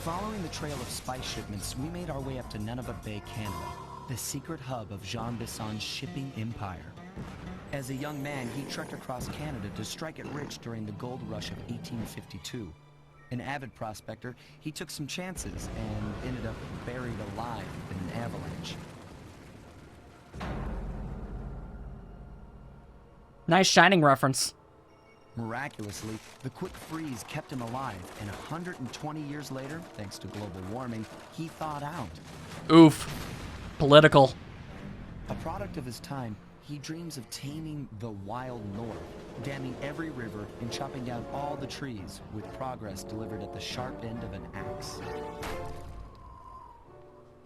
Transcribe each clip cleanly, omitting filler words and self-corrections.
Following the trail of spice shipments, we made our way up to Nunavut Bay, Canada, the secret hub of Jean Bisson's shipping empire. As a young man, he trekked across Canada to strike it rich during the gold rush of 1852. An avid prospector, he took some chances and ended up buried alive in an avalanche. Nice Shining reference. Miraculously, the quick freeze kept him alive, and 120 years later, thanks to global warming, he thawed out. Oof. Political. A product of his time, he dreams of taming the wild north, damming every river and chopping down all the trees, with progress delivered at the sharp end of an axe.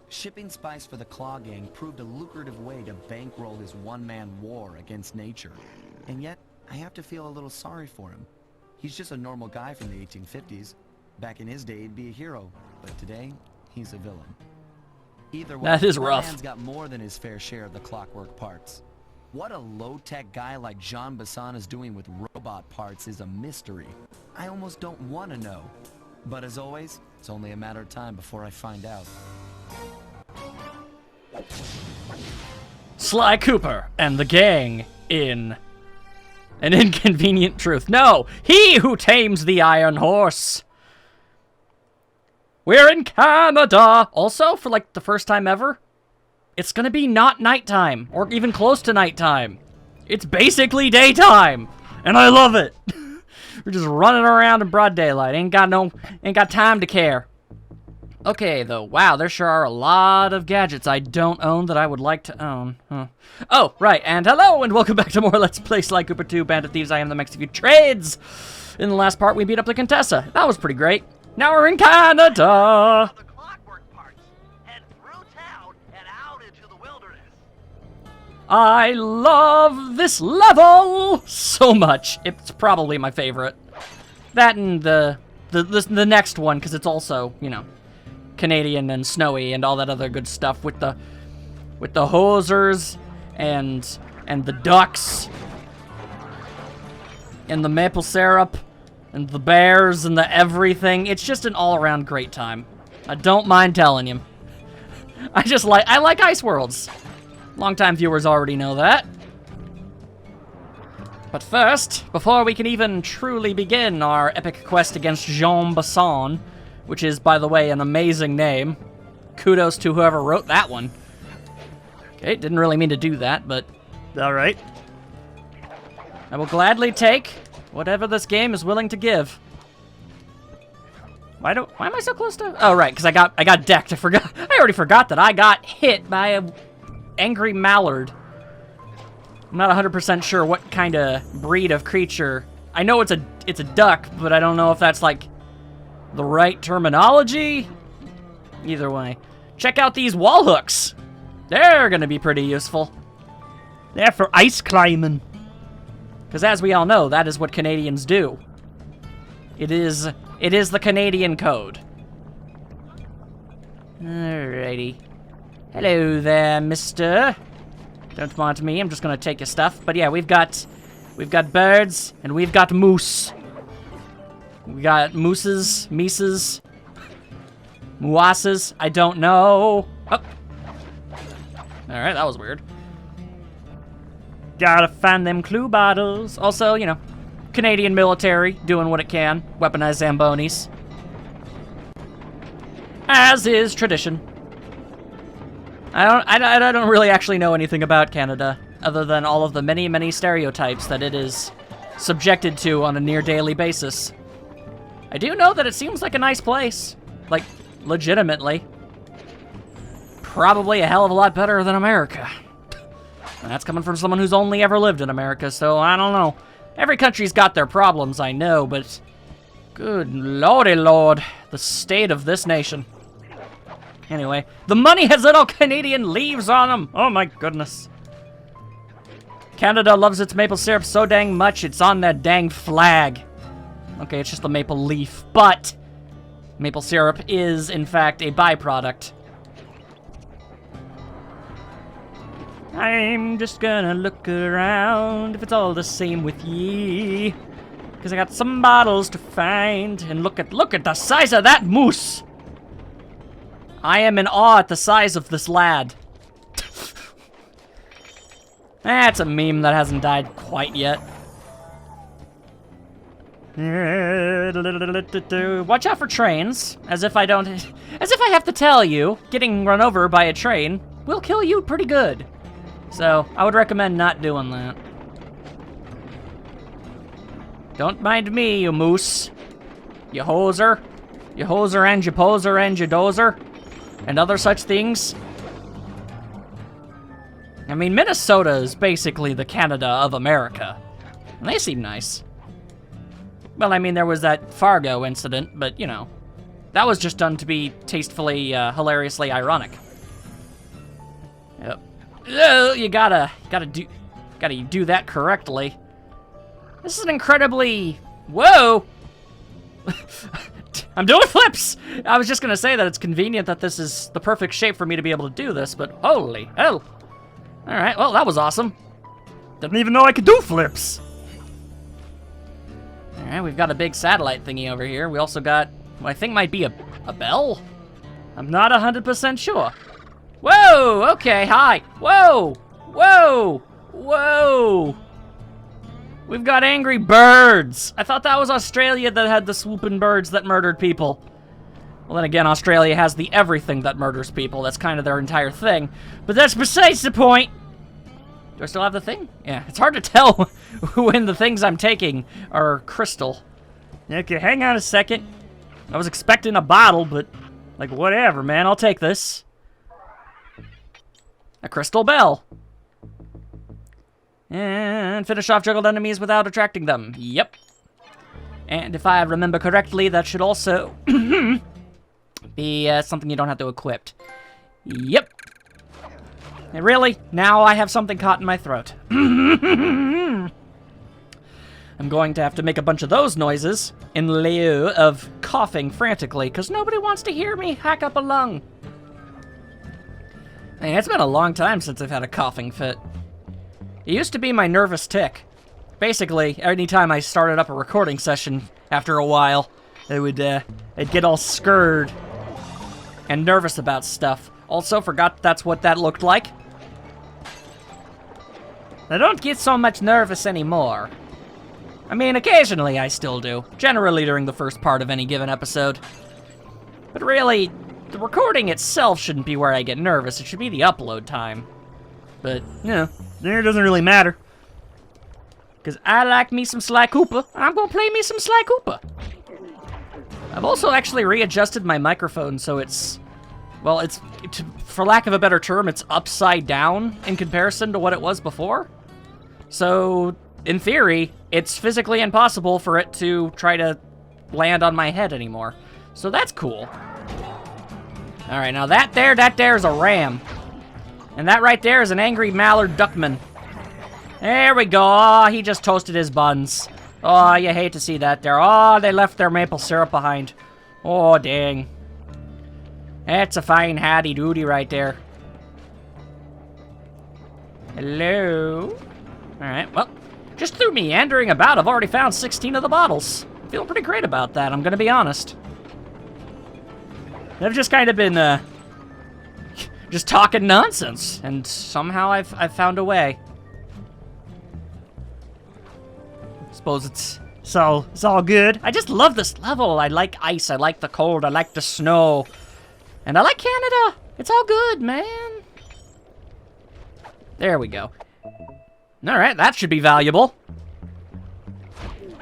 Shipping spice for the Claw Gang proved a lucrative way to bankroll his one-man war against nature. And yet, I have to feel a little sorry for him. He's just a normal guy from the 1850s. Back in his day, he'd be a hero, but today, he's a villain. Either way, that is rough. Man's got more than his fair share of the clockwork parts. What a low-tech guy like Jean Bisson is doing with robot parts is a mystery. I almost don't want to know. But as always, it's only a matter of time before I find out. Sly Cooper and the gang in An Inconvenient Truth. No, he who tames the Iron Horse. We're in Canada. Also, for like the first time ever, it's gonna be not nighttime, or even close to nighttime. It's basically daytime, and I love it. We're just running around in broad daylight. Ain't got time to care. Okay, though, wow, there sure are a lot of gadgets I don't own that I would like to own. Huh. Oh, right, and hello, and welcome back to more Let's Play Sly Cooper 2 Bandit Thieves. I am the Mexican Trades. In the last part, we beat up the Contessa. That was pretty great. Now we're in Canada. I love this level so much. It's probably my favorite. That and the next one, because it's also, you know, Canadian and snowy and all that other good stuff with the hosers and the ducks and the maple syrup and the bears and the everything. It's just an all-around great time. I don't mind telling you. I like Ice Worlds. Longtime viewers already know that. But first, before we can even truly begin our epic quest against Jean Bisson, which is, by the way, an amazing name. Kudos to whoever wrote that one. Okay, didn't really mean to do that, but alright. I will gladly take whatever this game is willing to give. Why am I so close to... Oh, right, because I got decked. I already forgot that I got hit by a angry mallard. I'm not 100% sure what kind of breed of creature. I know it's a duck, but I don't know if that's like the right terminology. Either way, check out these wall hooks. They're gonna be pretty useful. They're for ice climbing. Because as we all know, that is what Canadians do. It is the Canadian code. Alrighty. Hello there, mister. Don't mind me, I'm just gonna take your stuff. But yeah, we've got birds, and we've got moose. We got mooses, mises, muasses, I don't know. Oh. Alright, that was weird. Gotta find them clue bottles. Also, you know, Canadian military doing what it can. Weaponized Zambonis. As is tradition. I don't really actually know anything about Canada, other than all of the many, many stereotypes that it is subjected to on a near-daily basis. I do know that it seems like a nice place. Like, legitimately. Probably a hell of a lot better than America. And that's coming from someone who's only ever lived in America, so I don't know. Every country's got their problems, I know, but... Good lordy lord, the state of this nation. Anyway, the money has little Canadian leaves on them. Oh my goodness. Canada loves its maple syrup so dang much, it's on their dang flag. Okay, it's just a maple leaf, but maple syrup is, in fact, a byproduct. I'm just gonna look around if it's all the same with ye. Because I got some bottles to find, and look at the size of that moose. I am in awe at the size of this lad. That's a meme that hasn't died quite yet. Watch out for trains, as if I have to tell you, getting run over by a train will kill you pretty good. So, I would recommend not doing that. Don't mind me, you moose. You hoser. You hoser and you poser and you dozer. And other such things. I mean, Minnesota is basically the Canada of America. And they seem nice. Well, I mean, there was that Fargo incident, but, you know, that was just done to be tastefully, hilariously ironic. Yep. You gotta do that correctly. This is an incredibly... Whoa! I'm doing flips! I was just gonna say that it's convenient that this is the perfect shape for me to be able to do this, but holy hell. Alright, well, that was awesome. Didn't even know I could do flips. Alright, we've got a big satellite thingy over here. We also got what I think might be a bell? I'm not 100% sure. Whoa! Okay, hi! Whoa! Whoa! Whoa! We've got angry birds! I thought that was Australia that had the swooping birds that murdered people. Well, then again, Australia has the everything that murders people. That's kind of their entire thing. But that's besides the point! Do I still have the thing? Yeah, it's hard to tell when the things I'm taking are crystal. Okay, hang on a second. I was expecting a bottle, but, like, whatever, man. I'll take this. A crystal bell. And finish off juggled enemies without attracting them. Yep. And if I remember correctly, that should also be something you don't have to equip. Yep. And really, now I have something caught in my throat. I'm going to have to make a bunch of those noises in lieu of coughing frantically, because nobody wants to hear me hack up a lung. Man, it's been a long time since I've had a coughing fit. It used to be my nervous tick. Basically, anytime I started up a recording session, after a while, I'd get all scared and nervous about stuff. Also, forgot that's what that looked like. I don't get so much nervous anymore. I mean, occasionally I still do. Generally during the first part of any given episode. But really, the recording itself shouldn't be where I get nervous. It should be the upload time. But, you know, it doesn't really matter. Because I like me some Sly Cooper, and I'm going to play me some Sly Cooper. I've also actually readjusted my microphone so it's... Well, for lack of a better term, it's upside down in comparison to what it was before. So, in theory, it's physically impossible for it to try to land on my head anymore. So that's cool. Alright, now that there is a ram. And that right there is an angry mallard duckman. There we go. Oh, he just toasted his buns. Oh, you hate to see that there. Oh, they left their maple syrup behind. Oh, dang. That's a fine hattie-doody right there. Hello? Alright, well, just through meandering about, I've already found 16 of the bottles. Feeling pretty great about that, I'm gonna be honest. I've just kind of been, just talking nonsense, and somehow I've found a way. Suppose it's all good. I just love this level. I like ice, I like the cold, I like the snow. And I like Canada. It's all good, man. There we go. Alright, that should be valuable.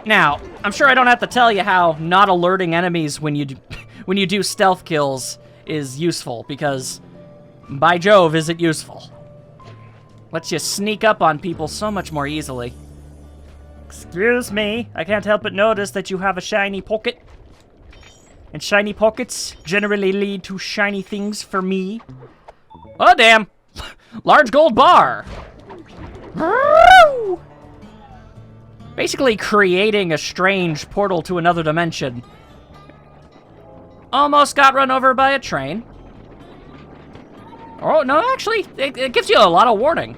Now, I'm sure I don't have to tell you how not alerting enemies when you do stealth kills is useful, because, by Jove, is it useful. Lets you sneak up on people so much more easily. Excuse me, I can't help but notice that you have a shiny pocket. And shiny pockets generally lead to shiny things for me. Oh, damn. Large gold bar. Basically creating a strange portal to another dimension. Almost got run over by a train. Oh, no, actually, it gives you a lot of warning.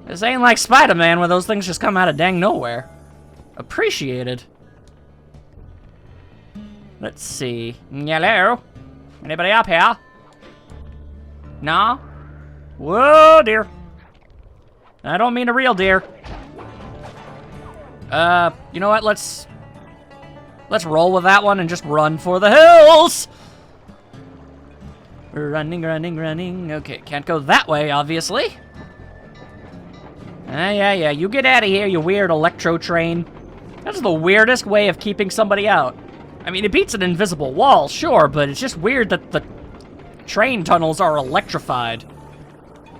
This ain't like Spider-Man where those things just come out of dang nowhere. Appreciated. Let's see. Hello? Anybody up here? No? Whoa, dear. I don't mean a real deer. You know what? Let's roll with that one and just run for the hills. Running, running, running. Okay, can't go that way, obviously. Yeah, you get out of here, you weird electro train. That's the weirdest way of keeping somebody out. I mean, it beats an invisible wall, sure, but it's just weird that the train tunnels are electrified.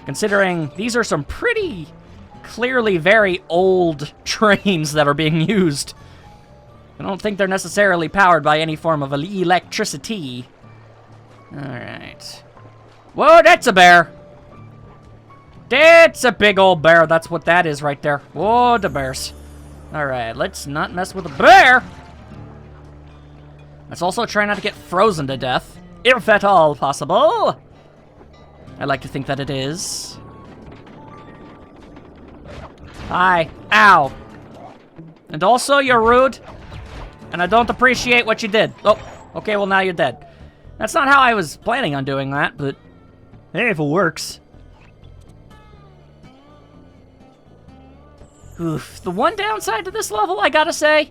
Considering these are some pretty clearly very old trains that are being used. I don't think they're necessarily powered by any form of electricity. Alright. Whoa, that's a bear! That's a big old bear, that's what that is right there. Whoa, the bears. Alright, let's not mess with the bear! Let's also try not to get frozen to death, if at all possible. I like to think that it is. Hi. Ow. And also, you're rude, and I don't appreciate what you did. Oh, okay, well now you're dead. That's not how I was planning on doing that, but hey, if it works. Oof, the one downside to this level, I gotta say,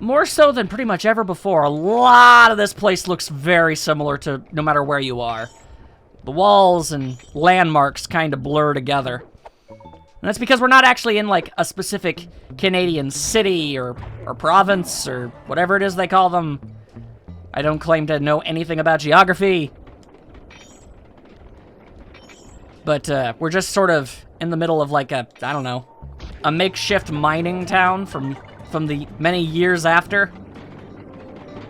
more so than pretty much ever before, a lot of this place looks very similar to no matter where you are. The walls and landmarks kind of blur together. And that's because we're not actually in, like, a specific Canadian city or province or whatever it is they call them. I don't claim to know anything about geography. But, we're just sort of in the middle of, like, I don't know, a makeshift mining town from the many years after.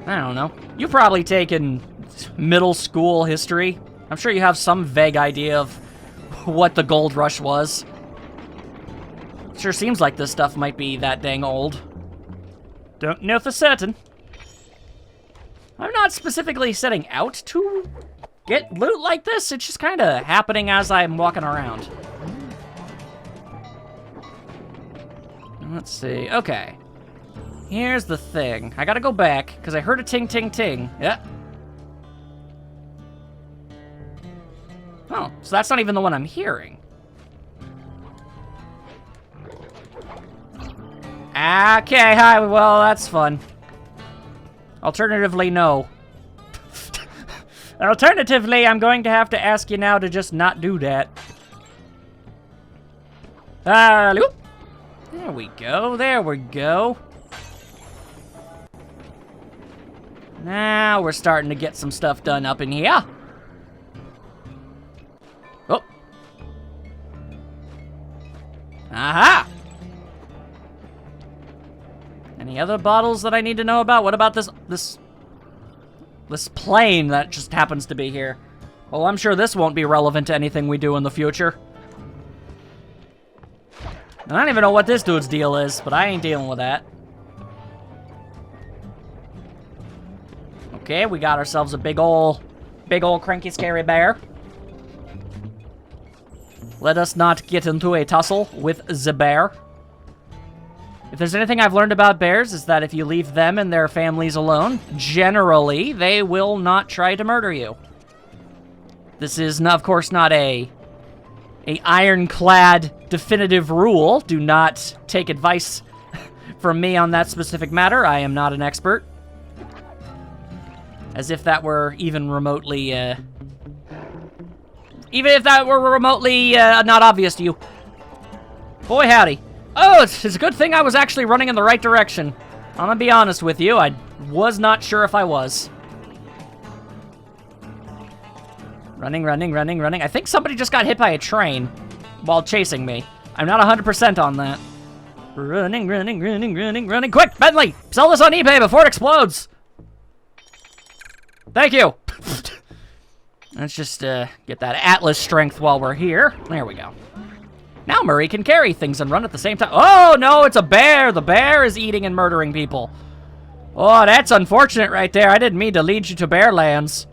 I don't know. You've probably taken middle school history. I'm sure you have some vague idea of what the gold rush was. Sure seems like this stuff might be that dang old. Don't know for certain. I'm not specifically setting out to get loot like this. It's just kind of happening as I'm walking around. Let's see. Okay. Here's the thing. I gotta go back, because I heard a ting, ting, ting. Yeah. Oh, so that's not even the one I'm hearing. Okay, hi, well, that's fun. Alternatively, no. Alternatively, I'm going to have to ask you now to just not do that. There we go, there we go. Now we're starting to get some stuff done up in here. Oh. Aha! Any other bottles that I need to know about? What about this plane that just happens to be here? Well, I'm sure this won't be relevant to anything we do in the future. I don't even know what this dude's deal is, but I ain't dealing with that. Okay, we got ourselves a big ol' cranky scary bear. Let us not get into a tussle with the bear. If there's anything I've learned about bears, is that if you leave them and their families alone, generally, they will not try to murder you. This is, of course, not a ironclad definitive rule. Do not take advice from me on that specific matter. I am not an expert. As if that were even remotely, not obvious to you. Boy, howdy. Oh, it's a good thing I was actually running in the right direction. I'm gonna be honest with you, I was not sure if I was. Running, running, running, running. I think somebody just got hit by a train while chasing me. I'm not 100% on that. Running, running, running, running, running. Quick, Bentley! Sell this on eBay before it explodes! Thank you! Let's just get that Atlas strength while we're here. There we go. Now Murray can carry things and run at the same time. Oh, no, it's a bear. The bear is eating and murdering people. Oh, that's unfortunate right there. I didn't mean to lead you to Bearlands.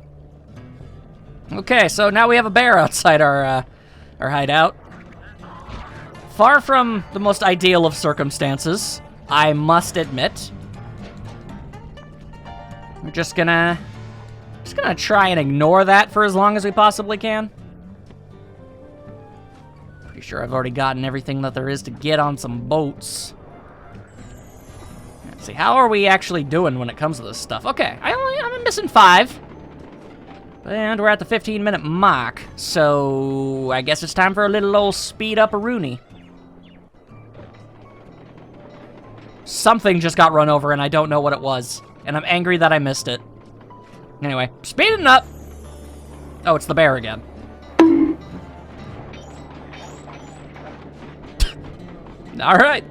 Okay, so now we have a bear outside our hideout. Far from the most ideal of circumstances, I must admit. We're just gonna gonna try and ignore that for as long as we possibly can. Pretty sure I've already gotten everything that there is to get on some boats. Let's see, how are we actually doing when it comes to this stuff? Okay, I'm missing 5. And we're at the 15-minute mark, so I guess it's time for a little old speed-up-a-rooney. Something just got run over, and I don't know what it was. And I'm angry that I missed it. Anyway, speeding up! Oh, it's the bear again. Alright.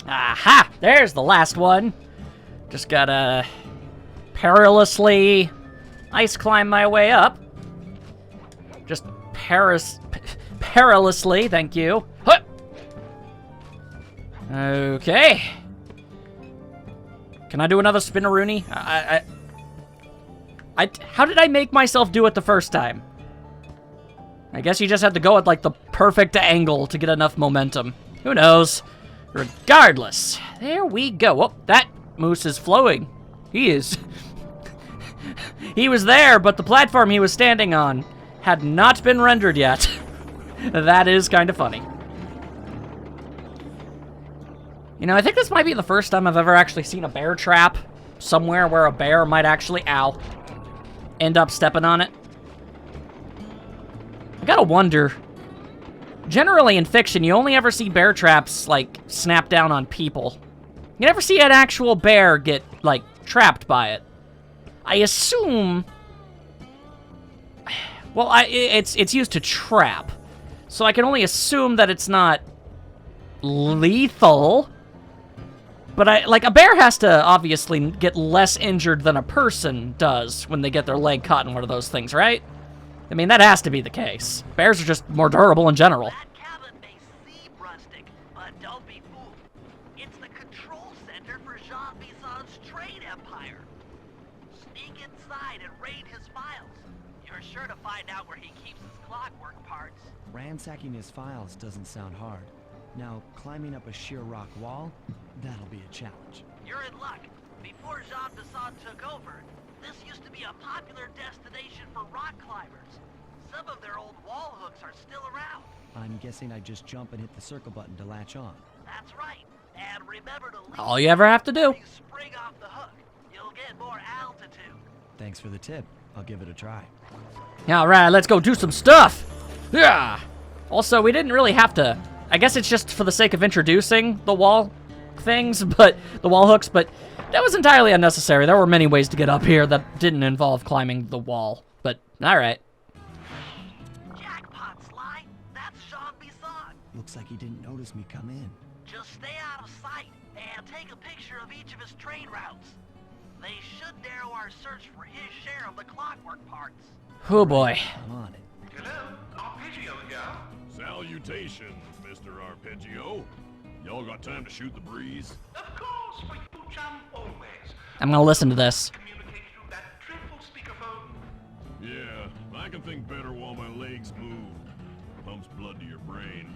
Aha! There's the last one. Just gotta perilously ice climb my way up. Just perilously, thank you. Huh. Okay. Can I do another spin-a-rooney? How did I make myself do it the first time? I guess you just have to go at, like, the perfect angle to get enough momentum. Who knows? Regardless, there we go. Oh, that moose is flowing. He is. He was there, but the platform he was standing on had not been rendered yet. That is kind of funny. You know, I think this might be the first time I've ever actually seen a bear trap somewhere where a bear might actually, end up stepping on it. I gotta wonder. Generally, in fiction, you only ever see bear traps, like, snap down on people. You never see an actual bear get, like, trapped by it. I assume... Well, it's used to trap. So I can only assume that it's not lethal. But, a bear has to, obviously, get less injured than a person does when they get their leg caught in one of those things, right? I mean, that has to be the case. Bears are just more durable in general. That cabin may seem rustic, but don't be fooled. It's the control center for Jean Bison's trade empire. Sneak inside and raid his files. You're sure to find out where he keeps his clockwork parts. Ransacking his files doesn't sound hard. Now, climbing up a sheer rock wall, that'll be a challenge. You're in luck. Before Jean Bison took over, this used to be a popular destination for rock climbers. Some of their old wall hooks are still around. I'm guessing I just jump and hit the circle button to latch on. That's right. And remember to leave All you ever have to do. when you spring off the hook. You'll get more altitude. Thanks for the tip. I'll give it a try. Alright, let's go do some stuff! Yeah. Also, we didn't really have to... I guess it's just for the sake of introducing the wall things, but... the wall hooks, but... that was entirely unnecessary. There were many ways to get up here that didn't involve climbing the wall. But, alright. Jackpot, Sly. That's Jean Bison. Looks like he didn't notice me come in. Just stay out of sight and take a picture of each of his trade routes. they should narrow our search for his share of the clockwork parts. Oh boy. I'm on it. Hello, Arpeggio here. Salutations, Mr. Arpeggio. Y'all got time to shoot the breeze? Of course, for you, chum, always. I'm gonna listen to this. Communicate through that dreadful speakerphone. Yeah, I can think better while my legs move. Pumps blood to your brain.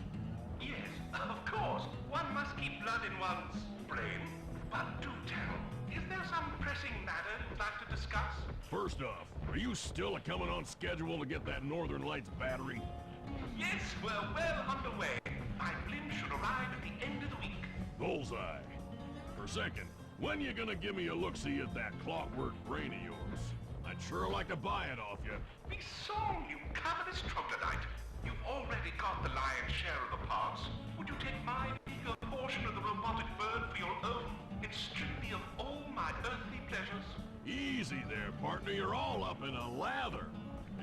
Yes, of course. One must keep blood in one's brain. But do tell, is there some pressing matter you'd like to discuss? First off, are you still coming on schedule to get that Northern Lights battery? Yes, we're well underway. My blimp should arrive at the end of the week. Bullseye. For second, when you gonna give me a look-see at that clockwork brain of yours? I'd sure like to buy it off you. Be song, you covetous troglodyte. You've already got the lion's share of the parts. Would you take my meager portion of the robotic bird for your own and strip me of all my earthly pleasures? Easy there, partner. You're all up in a lather.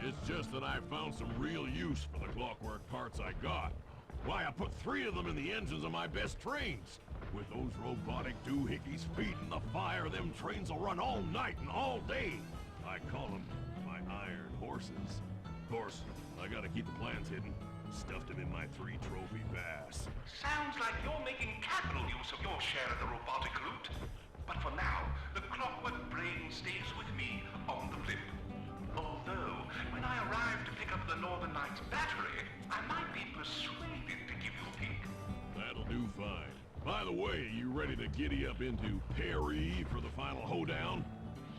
It's just that I found some real use for the clockwork parts I got. Why, I put 3 of them in the engines of my best trains. With those robotic doohickeys feeding the fire, them trains will run all night and all day. I call them my iron horses. Of course, I gotta keep the plans hidden. Stuffed them in my 3 trophy bass. Sounds like you're making capital use of your share of the robotic loot. But for now, the clockwork brain stays with me on the blimp. Although, when I arrive to pick up the Northern Lights battery, I might be persuaded to give you a peek. That'll do fine. By the way, you ready to giddy up into Perry for the final hoedown?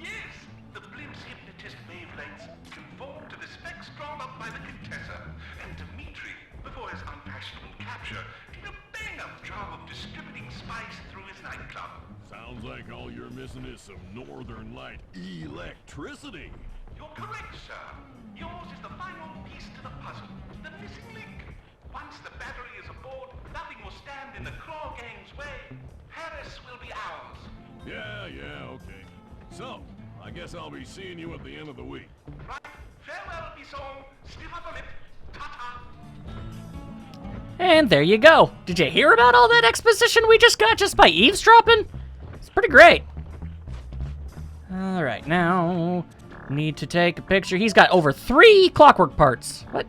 Yes, the blimp's hypnotist wavelengths conform to the specs drawn up by the Contessa, and Dimitri, before his unfashionable capture, did a bang-up job of distributing spice through his nightclub. Sounds like all you're missing is some Northern Light electricity. You're correct, sir. Yours is the final piece to the puzzle, the missing link. Once the battery is aboard, nothing will stand in the Claw Gang's way. Paris will be ours. Yeah, okay. So, I guess I'll be seeing you at the end of the week. Right. Farewell, Bison. Stiff upper lip. Ta-ta. And there you go. Did you hear about all that exposition we just got just by eavesdropping? It's pretty great. All right, now need to take a picture. He's got over 3 clockwork parts. What?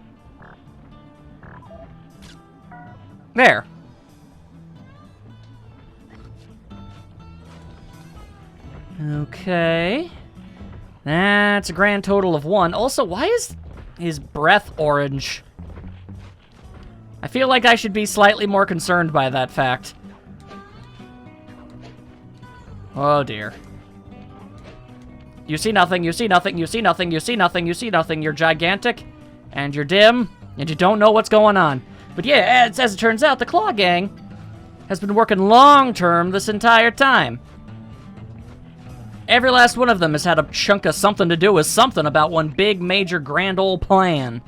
There. Okay. That's a grand total of 1. Also, why is his breath orange? I feel like I should be slightly more concerned by that fact. Oh dear. You see nothing, you see nothing, you see nothing, you see nothing, you see nothing. You're gigantic, and you're dim, and you don't know what's going on. But yeah, as it turns out, the Claw Gang has been working long-term this entire time. Every last one of them has had a chunk of something to do with something about one big, major, grand old plan.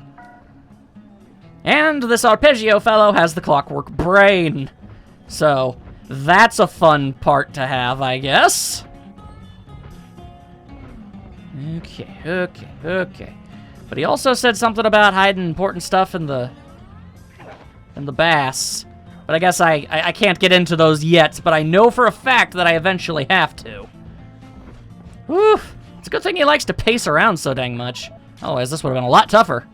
And this Arpeggio fellow has the clockwork brain. So, that's a fun part to have, I guess. Okay. But he also said something about hiding important stuff in the bass. But I guess I can't get into those yet, but I know for a fact that I eventually have to. Whew. It's a good thing he likes to pace around so dang much. Otherwise, this would have been a lot tougher.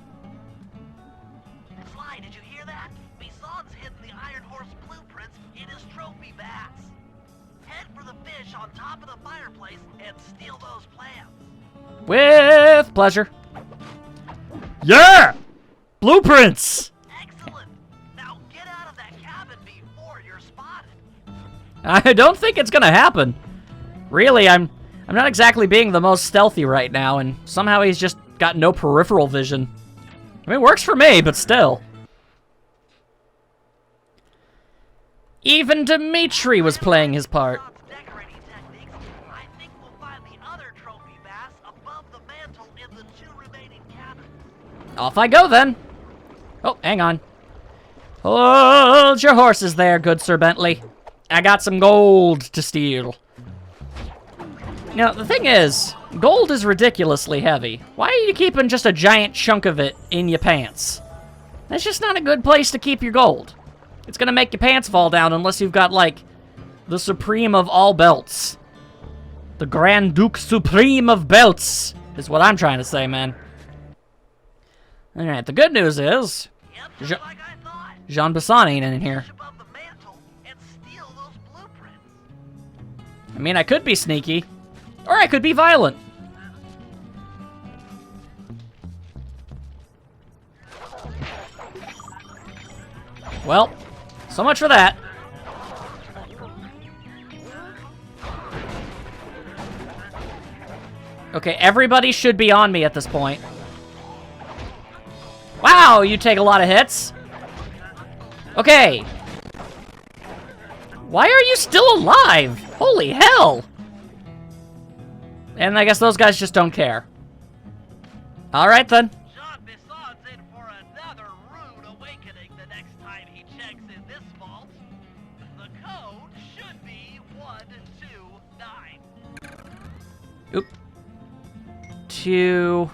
Sly, did you hear that? Bison's hidden the Iron Horse blueprints in his trophy bass. Head for the fish on top of the fireplace and steal those plans. With pleasure. Yeah! Blueprints! Excellent. Now get out of that cabin before you're spotted. I don't think it's gonna happen. Really, I'm not exactly being the most stealthy right now, and somehow he's just got no peripheral vision. I mean, it works for me, but still. Even Dimitri was playing his part. Decorating techniques, I think we'll find the other trophy bass above the mantle in the 2 remaining cabins. Off I go, then. Oh, hang on. Hold your horses there, good Sir Bentley. I got some gold to steal. Now, the thing is, gold is ridiculously heavy. Why are you keeping just a giant chunk of it in your pants? That's just not a good place to keep your gold. It's gonna make your pants fall down unless you've got, like, the supreme of all belts. The Grand Duke Supreme of Belts is what I'm trying to say, man. Alright, the good news is Yep, just like I thought. Jean Bisson ain't in here. Push above the mantle and steal those blueprints. I mean, I could be sneaky, or I could be violent. Well, so much for that. Okay, everybody should be on me at this point. Wow, you take a lot of hits. Okay. Why are you still alive? Holy hell! And I guess those guys just don't care. Alright then. Jean Bisson's in for another rude awakening the next time he checks in this vault. The code should be 129. Oop. 2...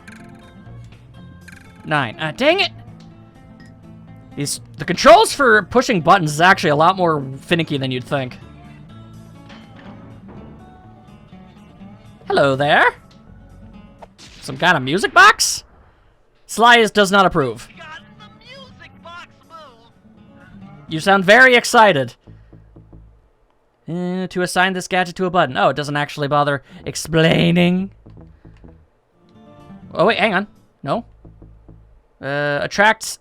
9. Dang it! The controls for pushing buttons is actually a lot more finicky than you'd think. Hello there. Some kind of music box? Sly does not approve. Got the music box move. You sound very excited. To assign this gadget to a button. Oh, it doesn't actually bother explaining. Oh, wait, hang on. No. Attracts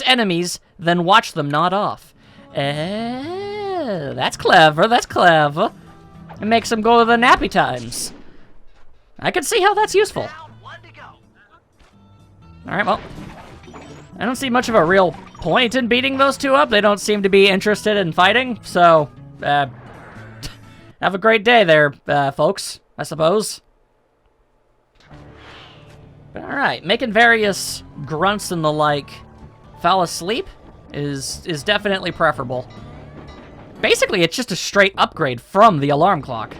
enemies, then watch them nod off. That's clever, that's clever. It makes them go to the nappy times. I can see how that's useful. Down, one to go. Alright, well. I don't see much of a real point in beating those two up. They don't seem to be interested in fighting, so, have a great day there, folks, I suppose. Alright, making various grunts and the like fall asleep is definitely preferable. Basically, it's just a straight upgrade from the alarm clock.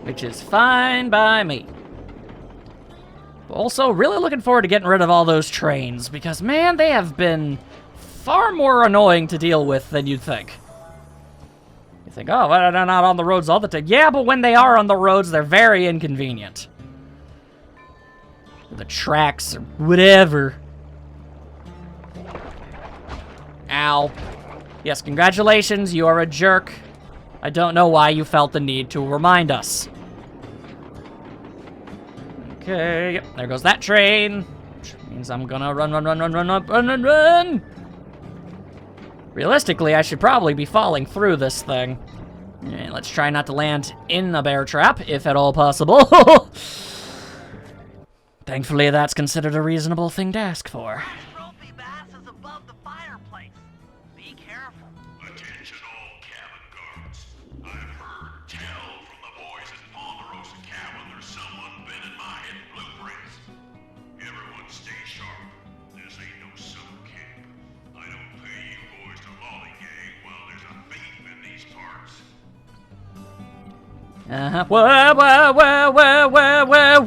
Which is fine by me. Also, really looking forward to getting rid of all those trains, because, man, they have been far more annoying to deal with than you'd think. You think, oh, well, they're not on the roads all the time. Yeah, but when they are on the roads, they're very inconvenient. The tracks or whatever. Ow. Yes, congratulations, you are a jerk. I don't know why you felt the need to remind us. Okay, yep, there goes that train. Which means I'm gonna run. Realistically, I should probably be falling through this thing. And let's try not to land in a bear trap, if at all possible. Thankfully, that's considered a reasonable thing to ask for. Trophy bass is above the fireplace. Be careful. Attention all cabin guards. I've heard tell from the boys at Ponderosa Cabin there's someone been in my hidden blueprints. Everyone stay sharp. This ain't no summer camp. I don't pay you boys to lollygag while there's a thief in these parts.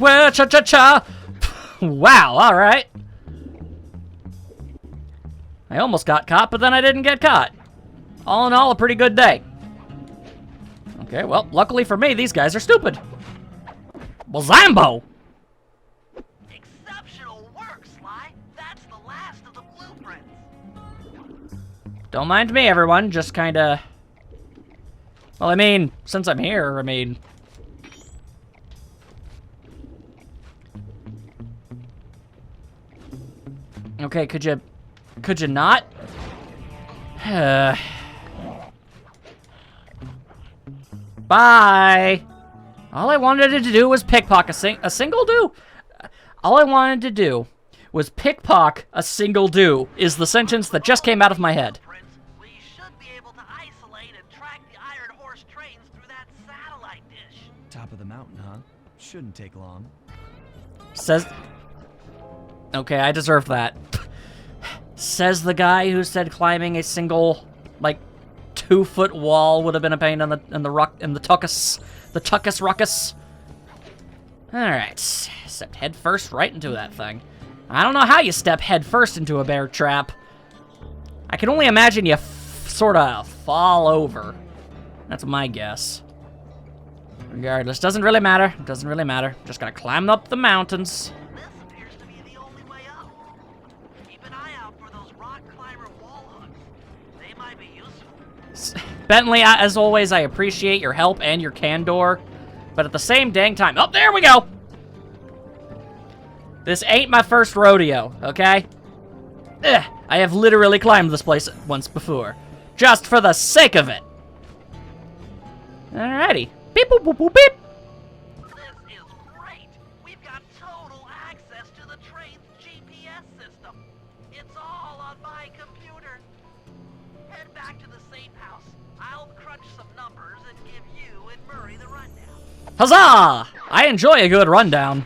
Whoa, cha-cha-cha. Wow, alright. I almost got caught, but then I didn't get caught. All in all, a pretty good day. Okay, well, luckily for me, these guys are stupid. Wazambo! Exceptional work, Sly. That's the last of the blueprints. Don't mind me, everyone. Just kinda... Well, I mean, since I'm here, I mean... Okay, could you not? Bye! All I wanted to do was pickpocket a single do? All I wanted to do was pickpocket a single do, is the sentence that just came out of my head. We should be able to isolate and track the Iron Horse trains through that satellite dish. Top of the mountain, huh? Shouldn't take long. Says... Okay, I deserve that. Says the guy who said climbing a single, like, 2-foot wall would have been a pain in the tuckus ruckus. Alright, step head first right into that thing. I don't know how you step head first into a bear trap. I can only imagine you sort of fall over. That's my guess. Regardless, doesn't really matter. Doesn't really matter. Just gotta climb up the mountains. This appears to be the only way up. Keep an eye out for those rock climber wall hooks. They might be useful. Bentley, as always, I appreciate your help and your candor. But at the same dang time... Oh, there we go! This ain't my first rodeo, okay? Ugh, I have literally climbed this place once before. Just for the sake of it. Alrighty. Beep, boop, boop, boop, beep. This is great. We've got total access to the train's GPS system. It's all on my computer. Head back to the safe house. I'll crunch some numbers and give you and Murray the rundown. Huzzah! I enjoy a good rundown.